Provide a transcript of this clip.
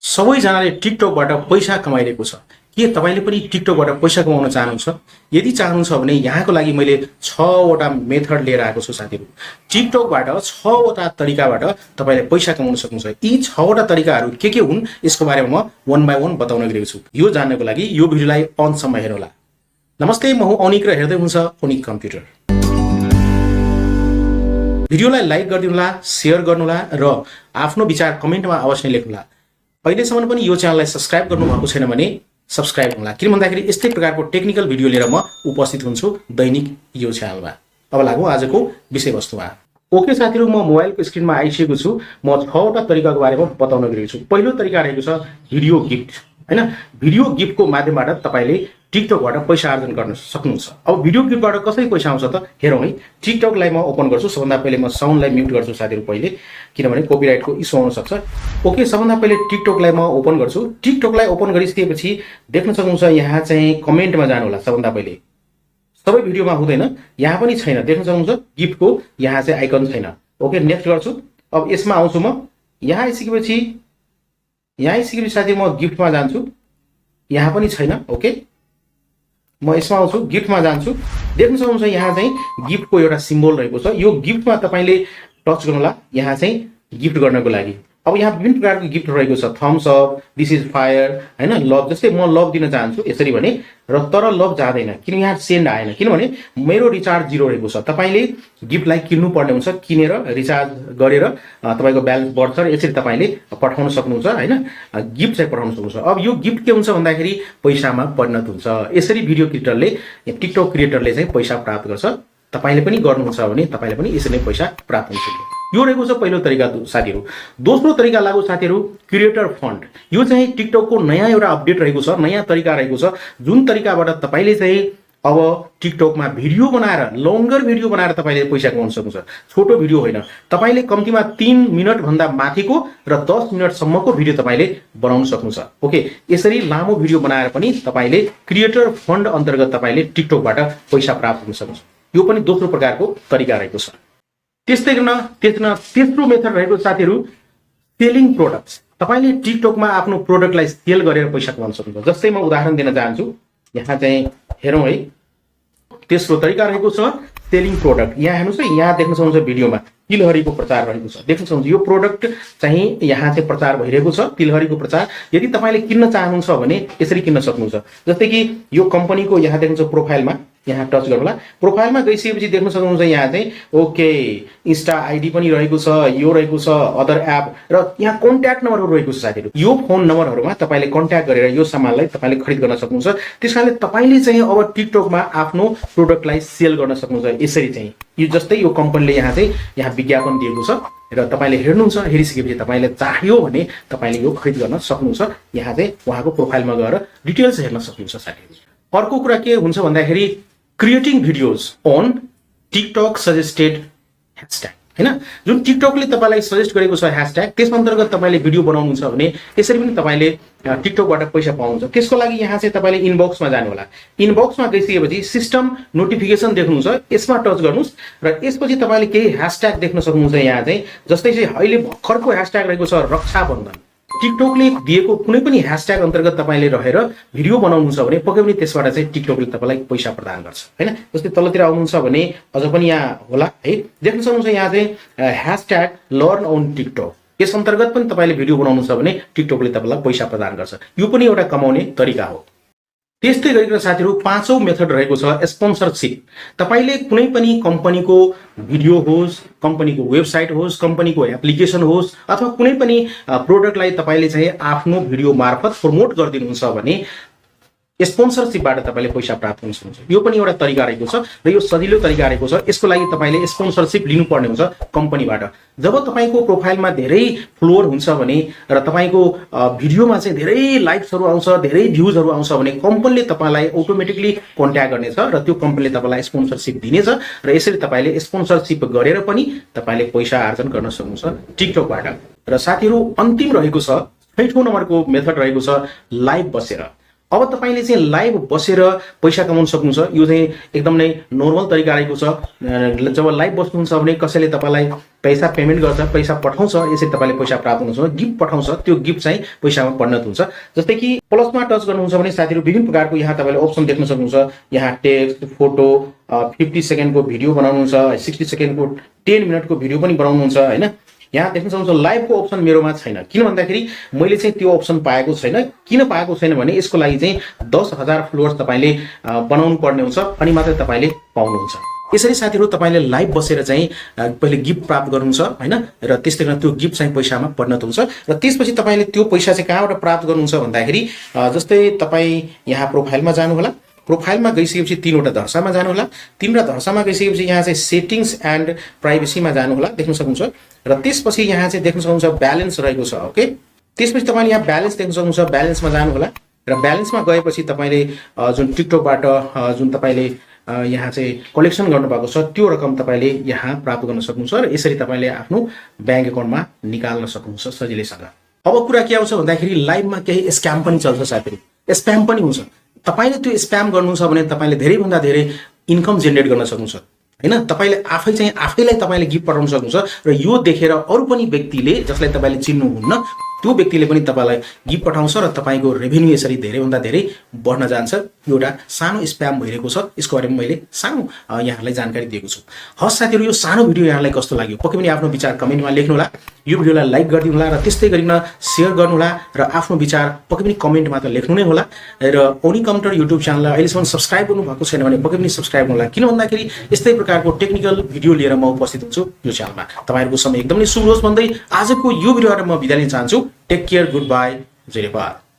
सबैजनाले टिकटकबाट पैसा कमाइरहेको छ। के तपाईले पनि टिकटकबाट पैसा कमाउन चाहनुहुन्छ? यदि चाहनुहुन्छ भने यहाँको लागि मैले 6 वटा मेथड लिएर आएको छु साथीहरु। टिकटकबाट 6 वटा तरिकाबाट तपाईले पैसा कमाउन सक्नुहुन्छ। यी 6 वटा तरिकाहरू के हुन् यसको बारेमा म वन बाइ वन बताउन गएको छु। यो जान्नको लागि यो भिडियोलाई अन्तसम्म हेर्नुहोला। नमस्ते, म हुँ अनिक र हेर्दै हुनुहुन्छ ओनिक कम्प्युटर। भिडियोलाई लाइक गरिदिनुहोला, शेयर गर्नुहोला र आफ्नो विचार कमेन्टमा अवश्य लेख्नुहोला। अहिलेसम्म पनि यो च्यानललाई सब्स्क्राइब गर्नुभएको छैन भने सब्स्क्राइब गर्नुहोला, किन भन्दाखेरि यस्तै प्रकारको टेक्निकल भिडियो लिएर म उपस्थित हुन्छु दैनिक यो च्यानलमा। अब लागौँ आजको विषयवस्तुमा। ओके साथीहरु, म मोबाइलको स्क्रिनमा आइसकेको छु। म 6 वटा तरिकाको बारेमा बताउन गएको छु। पहिलो तरिका रहेको छ भिडियो गिफ्ट, हैन? भिडियो गिफ्टको माध्यमबाट तपाईले टिकटकबाट पैसा आर्जन गर्न सक्नुहुन्छ। अब भिडियो गिफ्टबाट कसरी पैसा आउँछ त हेरौँ है। टिकटकलाई म ओपन गर्छु। सबभन्दा पहिले म साउन्डलाई म्युट गर्छु साथीहरु पहिले, किनभने कपिराइटको इस्यु आउन सक्छ। ओके, सबभन्दा पहिले टिकटकलाई म ओपन गर्छु। टिकटकलाई ओपन गरिसकेपछि देख्न सक्नुहुन्छ यहाँ चाहिँ कमेन्टमा जानु होला। सबभन्दा पहिले सबै भिडियोमा हुँदैन, यहाँ पनि छैन। देख्न सक्नुहुन्छ गिफ्टको यहाँ चाहिँ आइकन छैन। ओके, नेक्स्ट गर्छु। अब यसमा आउँछु म। यहाँ आइसकेपछि साथी म गिफ्टमा जान्छु। यहाँ पनि छैन। ओके, म यसमा आउँछु, गिफ्टमा जान्छु। देख्न सक्नुहुन्छ यहाँ चाहिँ गिफ्टको एउटा सिम्बल रहेको छ। यो गिफ्टमा तपाईले टच गर्नुहोला, यहाँ चाहिँ गिफ्ट गर्नको लागि। अब यहाँ विभिन्न प्रकारको गिफ्ट रहेको छ। Thumbs up, this is fire, हैन? लभ, जस्तै म लभ दिन चाहन्छु यसरी भने, र तर लभ जाँदैन किन यहाँ सेन्ड आएन, किनभने मेरो रिचार्ज 0 रहेको छ। तपाईले गिफ्टलाई किन्नु पर्ने हुन्छ। किनेर रिचार्ज गरेर तपाईको ब्यालेन्स बढ्छ र यसरी तपाईले पठाउन सक्नुहुन्छ, हैन? गिफ्ट चाहिँ पठाउन सक्नुहुन्छ। अब यो गिफ्ट के हुन्छ भन्दाखेरि पैसामा परिणत हुन्छ। यसरी भिडियो क्रिएटरले, टिकटक क्रिएटरले चाहिँ पैसा प्राप्त गर्छ। तपाईले पनि गर्नुहुन्छ भने तपाईले पनि यसरी नै पैसा प्राप्त हुन्छ। यो रहेको छ पहिलो तरिका साथीहरु। दोस्रो तरिका लागु साथीहरु क्रिएटर फन्ड। यो चाहिँ टिकटकको नयाँ एउटा अपडेट रहेको छ, नयाँ तरिका रहेको छ। जुन तरिकाबाट तपाईले चाहिँ अब टिकटकमा भिडियो बनाएर, लङ्गर भिडियो बनाएर तपाईले पैसा कमाउन सक्नुहुन्छ। छोटो भिडियो होइन, तपाईले कम्तीमा 3 मिनेट भन्दा माथिको र 10 मिनेट सम्मको भिडियो तपाईले बनाउन सक्नुहुन्छ। ओके, यसरी लामो भिडियो बनाएर पनि तपाईले क्रिएटर फन्ड अन्तर्गत तपाईले टिकटकबाट पैसा प्राप्त गर्न सक्नुहुन्छ। यो पनि दोस्रो प्रकारको तरिका रहेको छ। त्यस्तै गर्न तेस्रो मेथड रहेको साथीहरु सेलिङ प्रोडक्ट्स। तपाईले टिकटकमा आफ्नो प्रोडक्टलाई सेल गरेर पैसा कमाउन सक्नुहुन्छ। जस्तै म उदाहरण दिन चाहन्छु। यहाँ चाहिँ हेरौँ है। तेस्रो तरिका रहेको छ सेलिङ प्रोडक्ट। यहाँ हेर्नुस् है, यहाँ देख्न सक्नुहुन्छ भिडियोमा तिलहरीको प्रचार रहेको छ। देख्न सक्नुहुन्छ यो प्रोडक्ट चाहिँ यहाँ चाहिँ प्रचार भइरहेको छ, तिलहरीको प्रचार। यदि तपाईले किन्न चाहनुहुन्छ भने यसरी किन्न सक्नुहुन्छ। जस्तै कि यो कम्पनीको यहाँ देख्नुहुन्छ प्रोफाइलमा यहाँ टच गर्नुहोला। प्रोफाइलमा गइसकेपछि देख्न सक्नुहुन्छ यहाँ चाहिँ ओके इन्स्टा आइडी पनि रहेको छ, यो रहेको छ, अदर एप, र यहाँ कन्ट्याक्ट नम्बरहरु रहेको छ साथीहरु। यो फोन नम्बरहरुमा तपाईले कन्ट्याक्ट गरेर यो सामानलाई तपाईले खरिद गर्न सक्नुहुन्छ। त्यसकारणले तपाईले चाहिँ अब टिकटकमा आफ्नो प्रोडक्टलाई सेल गर्न सक्नुहुन्छ। यसरी चाहिँ यो जस्तै यो कम्पनीले यहाँ चाहिँ यहाँ विज्ञापन दिएको छ र तपाईले हेर्नुहुन्छ। हेरिसकेपछि तपाईले चाहियो भने तपाईले यो खरिद गर्न सक्नुहुन्छ। यहाँ चाहिँ उहाँको प्रोफाइलमा गएर डिटेल्स हेर्न सक्नुहुन्छ साथीहरु। अर्को कुरा के हुन्छ भन्दाखेरि creating videos on TikTok suggested hashtag, हैन? जुन टिकटकले तपाईलाई सजेस्ट गरेको छ ह्याशट्याग, त्यस अन्तर्गत तपाईले भिडियो बनाउनुहुन्छ भने यसरी पनि तपाईले टिकटकबाट पैसा पाउनुहुन्छ। त्यसको लागि यहाँ चाहिँ तपाईले इनबक्समा जानु होला। इनबक्समा गइसकेपछि सिस्टम नोटिफिकेसन देख्नुहुन्छ, यसमा टच गर्नुस् र यसपछि तपाईले केही ह्याशट्याग देख्न सक्नुहुन्छ। यहाँ चाहिँ जस्तै चाहिँ अहिले भर्खरको ह्याशट्याग रहेको छ रक्षाबन्धन। टिकटकले दिएको कुनै पनि ह्याशट्याग अन्तर्गत तपाईले रहेर भिडियो बनाउनुहुन्छ भने पक्कै पनि त्यसबाट चाहिँ टिकटकले तपाईलाई पैसा प्रदान गर्छ, हैन? जस्तै तलतिर आउनुहुन्छ भने अझ पनि यहाँ होला है। देख्न सक्नुहुन्छ यहाँ चाहिँ ह्याशट्याग लर्न अन टिकटक। यस अन्तर्गत पनि तपाईले भिडियो बनाउनुहुन्छ भने टिकटकले तपाईलाई पैसा प्रदान गर्छ। यो पनि एउटा कमाउने तरिका हो। त्यस्तै गरिकन साथीहरु पाँचौं मेथड रहेको छ स्पोन्सरशिप। तपाईले कुनै पनि कम्पनीको भिडियो होस्, कम्पनीको वेबसाइट होस्, कम्पनीको एप्लिकेसन होस्, अथवा कुनै पनि प्रोडक्टलाई तपाईले चाहिँ आफ्नो भिडियो मार्फत प्रमोट गरिदिनुहुन्छ भने स्पोन्सरशिपबाट तपाईले पैसा प्राप्त गर्न सक्नुहुन्छ। यो पनि एउटा तरिका रहेको छ र यो सजिलो तरिका रहेको छ। यसको लागि तपाईले स्पोन्सरशिप लिनुपर्ने हुन्छ कम्पनीबाट। जब तपाईको प्रोफाइलमा धेरै फलोअर हुन्छ भने र तपाईको भिडियोमा चाहिँ धेरै लाइक्सहरु आउँछ, धेरै भ्युजहरु आउँछ भने कम्पनीले तपाईलाई अटोमेटिकली कन्ट्याक्ट गर्नेछ र त्यो कम्पनीले तपाईलाई स्पोन्सरशिप दिनेछ र यसरी तपाईले स्पोन्सरशिप गरेर पनि तपाईले पैसा आर्जन गर्न सक्नुहुन्छ टिकटकबाट। र साथीहरु अन्तिम रहेको छ 6औं नम्बरको मेथड रहेको छ लाइभ बसेर। अब तपाईले चाहिँ लाइभ बसेर पैसा कमाउन सक्नुहुन्छ। यो चाहिँ एकदम नै नर्मल तरिका रहेको छ। जब लाइभ बस्नुहुन्छ भने कसैले तपाईलाई पैसा पेमेन्ट गर्छ, पैसा पठाउँछ, यसरी तपाईले पैसा प्राप्त हुन्छ। गिफ्ट पठाउँछ, त्यो गिफ्ट चाहिँ पैसामा परिणत हुन्छ। जस्तै कि प्लसमा टच गर्नुहुन्छ भने साथीहरु विभिन्न प्रकारको यहाँ तपाईले अप्सन देख्न सक्नुहुन्छ। यहाँ टेक्स्ट, फोटो, 50 सेकेन्डको भिडियो बनाउनुहुन्छ, 60 सेकेन्डको 10 मिनेटको भिडियो पनि बनाउनुहुन्छ हैन। यहाँ देख्न सक्नुहुन्छ लाइभको अप्सन मेरोमा छैन। किन भन्दाखेरि मैले चाहिँ त्यो अप्सन पाएको छैन। किन पाएको छैन भने यसको लागि चाहिँ 10,000 फलोअर्स तपाईले बनाउनु पर्ने हुन्छ अनि मात्र तपाईले पाउनुहुन्छ। यसरी साथीहरु तपाईले लाइभ बसेर चाहिँ पहिले गिफ्ट प्राप्त गर्नुहुन्छ हैन, र त्यस्तै गरेर त्यो गिफ्ट चाहिँ पैसामा परिणत हुन्छ। र त्यसपछि तपाईले त्यो पैसा चाहिँ कहाँबाट प्राप्त गर्नुहुन्छ भन्दाखेरि जस्तै तपाई यहाँ प्रोफाइलमा जानु होला। प्रोफाइलमा गइसकेपछि तीनवटा धर्सामा जानु होला। तीनवटा धर्सामा गइसकेपछि यहाँ चाहिँ सेटिंग्स एन्ड प्राइभेसीमा जानु होला, देख्न सक्नुहुन्छ। र त्यसपछि यहाँ चाहिँ देख्न सक्नुहुन्छ ब्यालेन्स रहेको छ। ओके, त्यसपछि तपाईले यहाँ ब्यालेन्स देख्न सक्नुहुन्छ। ब्यालेन्समा जानु होला र ब्यालेन्समा गएपछि तपाईले जुन टिकटकबाट जुन तपाईले यहाँ चाहिँ कलेक्सन गर्नुभएको छ त्यो रकम तपाईले यहाँ प्राप्त गर्न सक्नुहुन्छ र यसरी तपाईले आफ्नो बैंक अकाउन्टमा निकाल्न सक्नुहुन्छ सजिलैसँग। अब कुरा के आउँछ भन्दाखेरि लाइभमा केही स्क्याम पनि चल्छ साथीहरु, स्प्याम पनि हुन्छ। तपाईले त्यो स्प्याम गर्नुहुन्छ भने तपाईले धेरै भन्दा धेरै इन्कम जेनेरेट गर्न सक्नुहुन्छ हैन। तपाईले आफै चाहिँ आफैलाई तपाईले गिफ्ट पठाउन सक्नुहुन्छ र यो देखेर अरु पनि व्यक्तिले जसलाई तपाईले चिन्नुहुन्न त्यो व्यक्तिले पनि तपाईलाई गिफ्ट पठाउँछ र तपाईको रेभेन्यू यसरी धेरै भन्दा धेरै बढ्न जान्छ। यो एउटा सानो स्प्याम भइरहेको छ, यसको बारेमा मैले सानो यहाँलाई जानकारी दिएको छु। हस् साथीहरु, यो सानो भिडियो यहाँलाई कस्तो लाग्यो पक्कै पनि आफ्नो विचार कमेन्टमा लेख्नु होला। यो भिडियोलाई लाइक गरिदिनु होला र त्यस्तै गरिन शेयर गर्नु होला र आफ्नो विचार पक्कै पनि कमेन्टमा त लेख्नु नै होला। र ओनिक कम्प्युटर युट्युब च्यानललाई अहिलेसम्म सब्स्क्राइब गर्नु भएको छैन भने पक्कै पनि सब्स्क्राइब गर्नु होला। किन भन्दाखेरि यस्तै प्रकारको टेक्निकल भिडियो लिएर म उपस्थित हुन्छु यो च्यानलमा। तपाईहरुको समय एकदमै शुभ होस् भन्दै आजको यो भिडियोबाट म बिदा लिन चाहन्छु। Take care, good by, Jay Nepal.